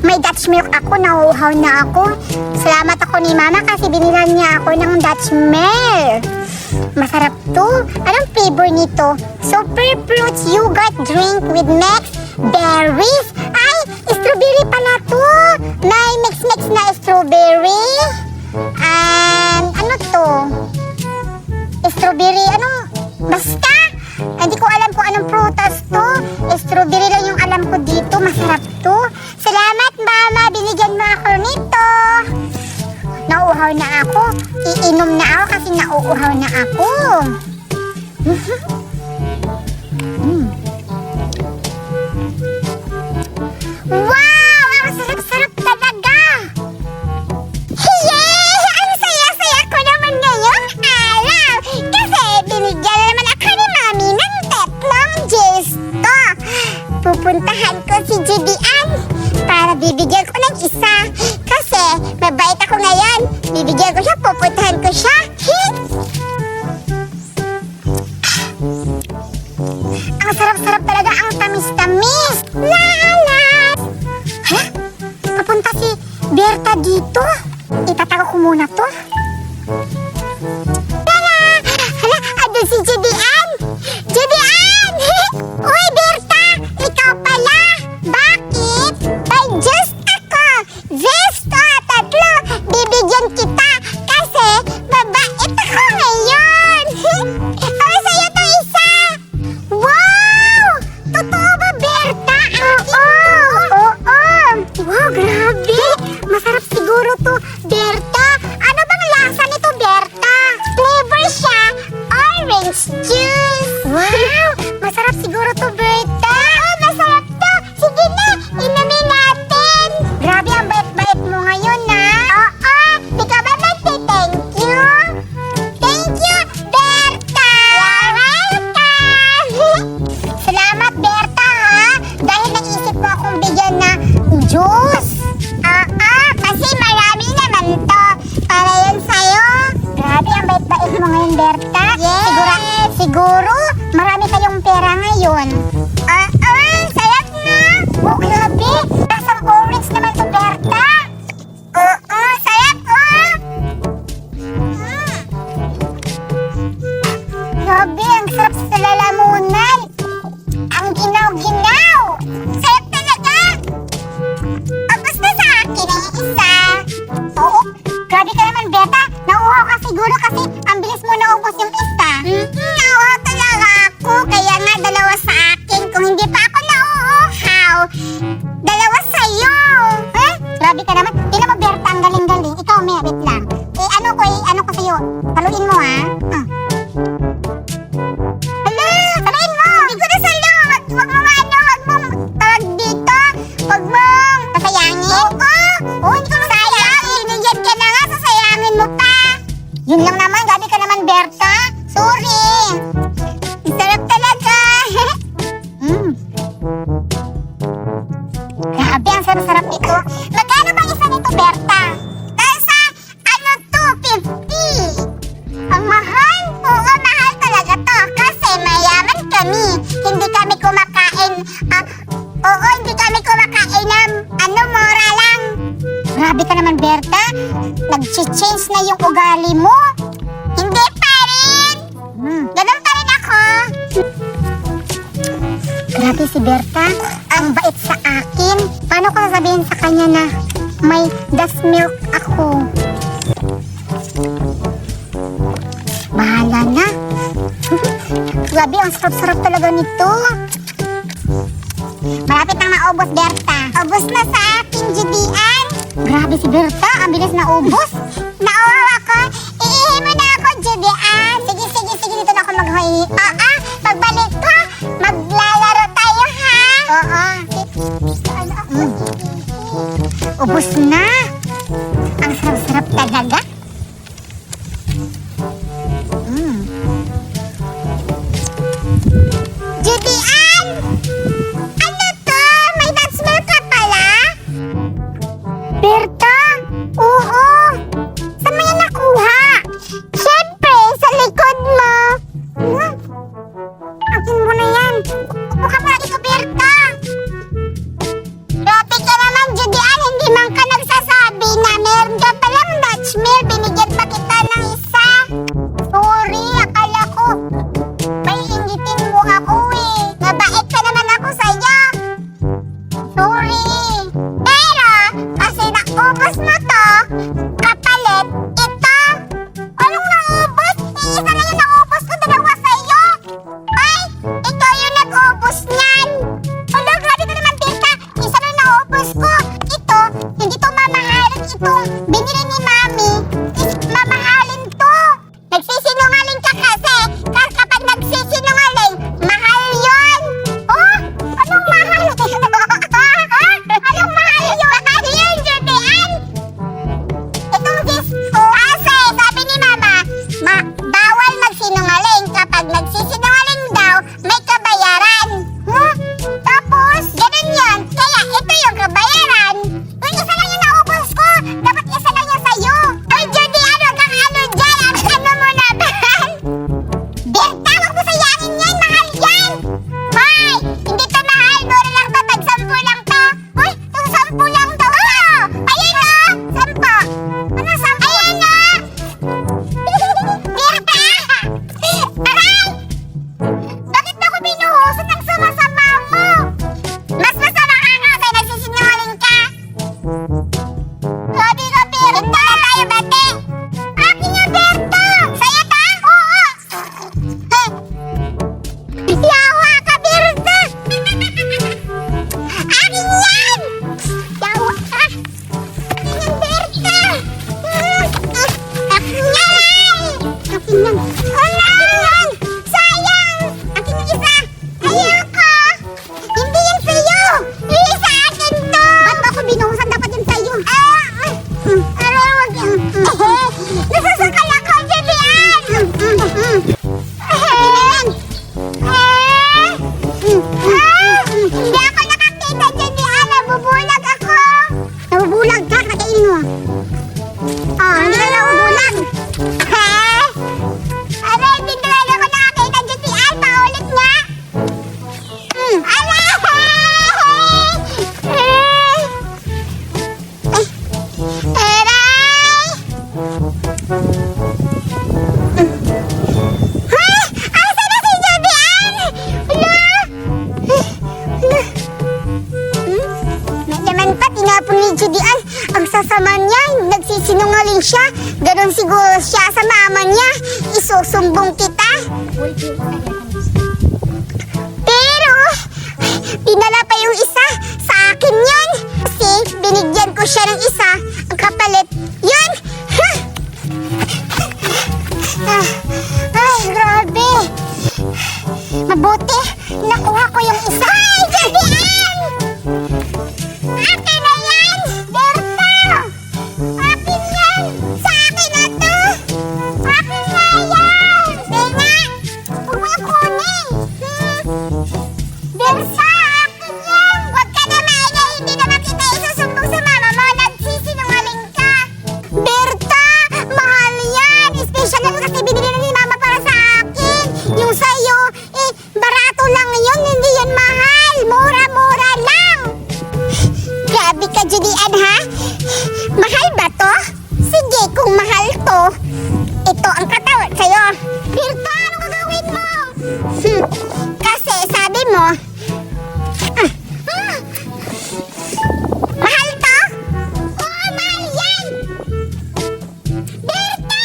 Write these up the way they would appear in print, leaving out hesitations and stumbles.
May Dutch milk ako, nauuhaw na ako. Salamat ako ni Mama kasi binilan niya ako ng Dutch milk. Masarap to. Anong flavor nito? Super fruits yogurt drink with mixed berries. Ay, strawberry pala to. May mix na strawberry. Ano to? Strawberry, basta. Hindi ko alam kung anong prutas to. Strawberry lang yung alam ko dito. Masarap to. Salamat, Mama. Binigyan mo ako nito. Nauuhaw na ako. Iinom na ako kasi nauuhaw na ako. Wow! Ang sarap-sarap talaga! Yay! Ang saya-saya ko naman ngayong araw! Kasi binigyan naman ako ni Mami ng tatlong gesto. Pupuntahan ko si Judian para bibigyan ko ng isa. Kasi mabait ako ngayon. Bibigyan ko siya, pupuntahan ko siya. Ang sarap-sarap talaga, ang tamis-tamis. Lalas! Ha? Papunta si Berta dito? Itatago ko muna to. Tara! Hala, andun si Judian! Judian! Uy, Berta! Ikaw pala! Bakit? By just ako! Zesto! Tatlo! Bibigyan kita! Kasi mabait ako ngayon! Ay, sa'yo to isa! Wow! Totoo ba, Berta? Oo! Wow, grabe! Masarap siguro to, Berta! Ano bang lasa nito, Berta? Flavor siya! Orange juice! Wow! Masarap siguro to, Berta! Oo, masarap to! Sige na! Inumin natin! Grabe, ang bait-bait mo ngayon, ha? Oo! Ikaw ba magte-thank you? Thank you, Berta! You're welcome! Salamat, Berta, ha? Dahil naisip mo akong bigyan na juice. Kasi marami naman to. Para yan sa'yo. Grabe, ang bait-bait mo ngayon, Berta. Yes! Siguro, marami kayong pera ngayon. Sarap na. Oh, grabe. Lasang orange naman to, Berta. Sarap, Grabe, ang sarap sa lalamunan. Ang ginaw-ginaw. Sarap talaga. Gusto sa akin ang isa. Oo, grabe ka naman, Berta. Nauuhaw ka siguro kasi ang bilis mo naubos yung isa. Nauuhaw talaga ako. Kaya nga dalawa sa akin. Kung hindi pa ako nauuhaw, dalawa sa'yo. Grabe ka naman. Tingnan mo, Berta, ang galing-galing. Ikaw, wait lang. Ano ko sa'yo? Saluin mo, ha? Saluin mo! Hindi ko na salo! Wag mong tawag dito. Wag mong sasayangin. Oo, hindi ko masayang. Binigyan ka na nga, sasayangin mo pa. Yun lang naman, gabi ka naman, Berta. Sorry. Ang sarap talaga. Grabe, ang sarap-sarap nito. Magkano bang isa nito, Berta? Sa, 250. Ang mahal? Oo, mahal talaga to. Kasi mayaman kami. Hindi kami kumakain. Hindi kami kumakain ng mura lang. Grabe ka naman, Berta. Nag-change na yung ugali mo. Hindi pa rin. Ganun pa rin ako. Grabe si Berta. Ang bait sa akin. Paano ko sasabihin sa kanya na may Dutch milk ako? Bahala na. Grabe, ang sarap-sarap talaga nito. Malapit nang maubos, Berta. Ubos na sa akin, Judian. Grabe si Berta, ang bilis na ubos. Nauhaw ako. Iihi mo na ako, Judian. Sige, dito na ako maghoy. Pagbalik ko, maglalaro tayo, ha? Oo. Ubos na. Ang sarap-sarap talaga. Judian! Ano to? May Dutch milk ka pala? Berta? Oo. Saan mo yan nakuha? Siyempre, sa likod mo. Akin mo na yan. Upo ka muna dito, Berta. Grabe ka naman, Judian. Sorry. Pero, kasi naubos mo to, kapalit, ito. Anong naubos? Isa na yung naubos ko, dalawa sa'yo. Ay, ikaw yung nag-ubos niyan. Ala, grabe na naman, Berta. Isa na yung naubos ko. Ito, hindi to mamahalin. Itong binili ni Mami, mamahalin to. Nagsisinungaling ka kasi. Kapag nagsisinungaling, mahal yun. Oh, anong mahal? Anong mahal yun? Mahal yun, Judean. Itong disco. Kasi, sabi ni Mama, bawal magsinungaling. Kapag nagsisinungaling daw, may kabayaran. Huh? Tapos, ganun yun. Kaya, ito yung kabayaran. Uy, isa lang yung naubos ko. Dapat isa lang yung sa'yo. Ay, Judean, huwag kang ano dyan. Ano mo na ba? Berta, huwag mo sayangin yan. Mahal yan. Hoy, hindi to mahal. Mura lang to. Tag-sampu lang to. Uy, yung 10 lang to. Oh, ayun o. 10. Ano 10? Ayan o. Berta! Aray! Bakit ako binuhusan ng sama-sama mo? Mas masama ka nga kasi nagsisinungaling ka. Sabi ko, Berta. Hindi na tayo bate. Akin yung Berta. Sa'yo ta? Oo. Yawa ka, Berta! Akin yan! Yawa ka! Akin yan, Berta! Akin yan! Akin yan! Akin yan! Sayang! Akin yung isa! Ayoko! Hindi yan sa'yo! Hindi sa akin to! Ba't ako binuhusan? Dapat yan sa'yo! Pero wag yan! Nasasakal ako, Julian! Hindi ako nakakita dyan ni Ana. Nabubulag ako. Nabubulag ka? Kakainin mo. Hindi ka nabubulag. Aray, hindi talaga ako nakakita dyan si Ana. Paulit nga. Aray! Aray! Asa na si Julian? Naman pa, tinapon ni Julian. Ang sasama niya, nagsisinungaling siya. Ganon siguro siya sa mama niya. Isusumbong kita. Pero, dinala pa yung isa. Sa akin yun. Kasi, binigyan ko siya ng isa. Ang kapalit, yun. Ay, grabe. Mabuti, nakuha ko yung isa. Ay, Julian! Akin na yan! Berta! Akin yan! Sa akin na to! Akin na yan! Tina! Huwag mo yung kunin! Berta! Akin yan! Huwag ka na maingay! Hindi naman kita isusumbong sa mama mo! Nagsisinungaling ka! Berta! Mahal yan! Special na kasi binili na ni mama para sa akin! Yung sa'yo, barato lang yun! Hindi yan mahal! Mura-mura lang! Grabe ka, Julian, ha? Mahal ba to? Sige, kung mahal to, ito ang katawan sa'yo. Berta, ano gagawin mo? Kasi sabi mo, mahal to? Oo, mahal yan! Berta!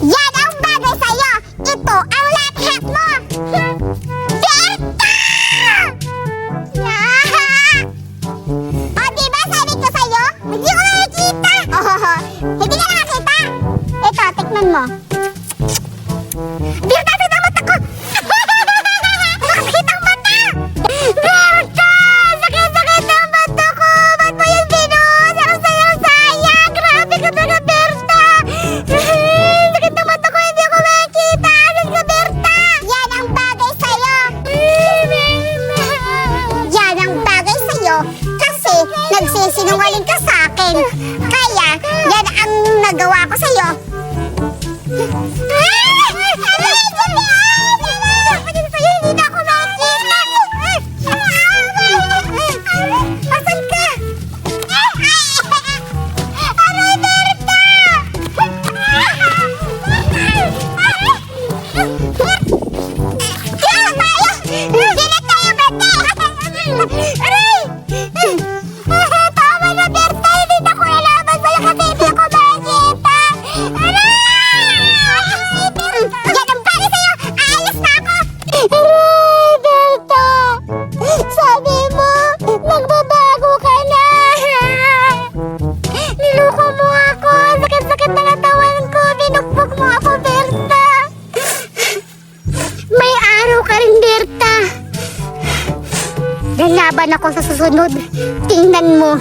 Yan ang bagay sa'yo! Ito ang lahat mo! Berta! O, diba sabi ko sa'yo? Hindi ko nakikita! lalaban ako sa susunod. Tingnan mo.